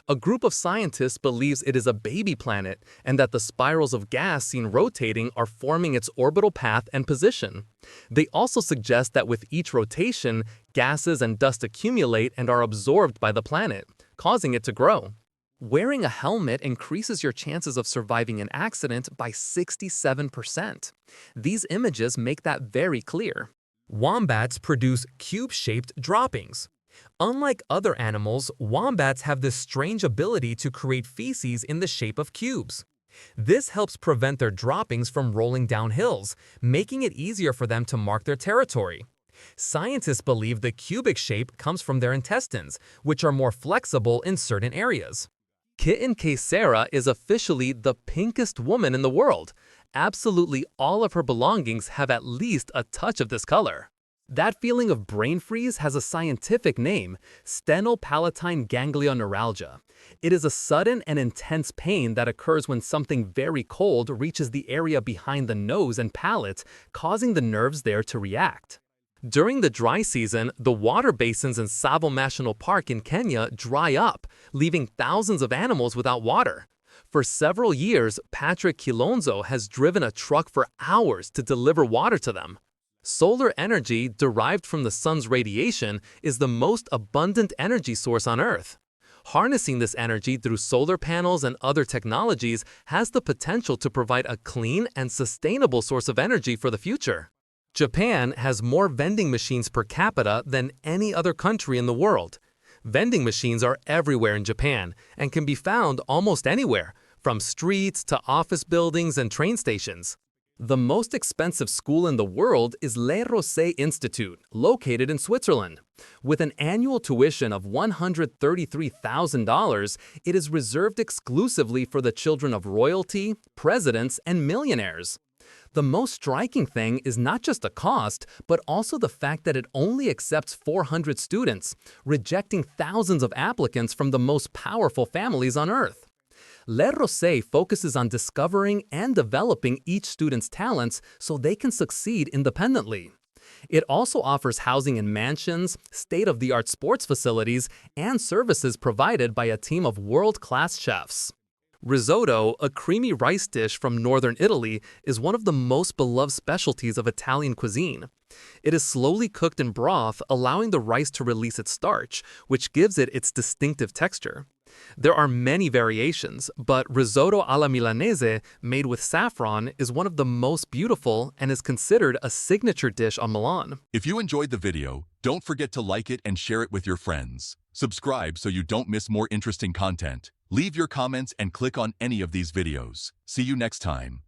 [SPEAKER 2] A group of scientists believes it is a baby planet and that the spirals of gas seen rotating are forming its orbital path and position. They also suggest that with each rotation, gases and dust accumulate and are absorbed by the planet, causing it to grow. Wearing a helmet increases your chances of surviving an accident by 67%. These images make that very clear. Wombats produce cube-shaped droppings. Unlike other animals, wombats have this strange ability to create feces in the shape of cubes. This helps prevent their droppings from rolling down hills, making it easier for them to mark their territory. Scientists believe the cubic shape comes from their intestines, which are more flexible in certain areas. Kitten K. Sarah is officially the pinkest woman in the world. Absolutely all of her belongings have at least a touch of this color. That feeling of brain freeze has a scientific name, stenopalatine ganglioneuralgia. It is a sudden and intense pain that occurs when something very cold reaches the area behind the nose and palate, causing the nerves there to react. During the dry season, the water basins in Tsavo National Park in Kenya dry up, leaving thousands of animals without water. For several years, Patrick Kilonzo has driven a truck for hours to deliver water to them. Solar energy derived from the sun's radiation is the most abundant energy source on Earth. Harnessing this energy through solar panels and other technologies has the potential to provide a clean and sustainable source of energy for the future. Japan has more vending machines per capita than any other country in the world. Vending machines are everywhere in Japan and can be found almost anywhere, from streets to office buildings and train stations. The most expensive school in the world is Le Rosey Institute, located in Switzerland. With an annual tuition of $133,000, it is reserved exclusively for the children of royalty, presidents, and millionaires. The most striking thing is not just the cost, but also the fact that it only accepts 400 students, rejecting thousands of applicants from the most powerful families on Earth. Le Rosey focuses on discovering and developing each student's talents so they can succeed independently. It also offers housing in mansions, state-of-the-art sports facilities, and services provided by a team of world-class chefs. Risotto, a creamy rice dish from northern Italy, is one of the most beloved specialties of Italian cuisine. It is slowly cooked in broth, allowing the rice to release its starch, which gives it its distinctive texture. There are many variations, but risotto alla Milanese, made with saffron, is one of the most beautiful and is considered a signature dish on Milan.
[SPEAKER 1] If you enjoyed the video, don't forget to like it and share it with your friends. Subscribe so you don't miss more interesting content. Leave your comments and click on any of these videos. See you next time.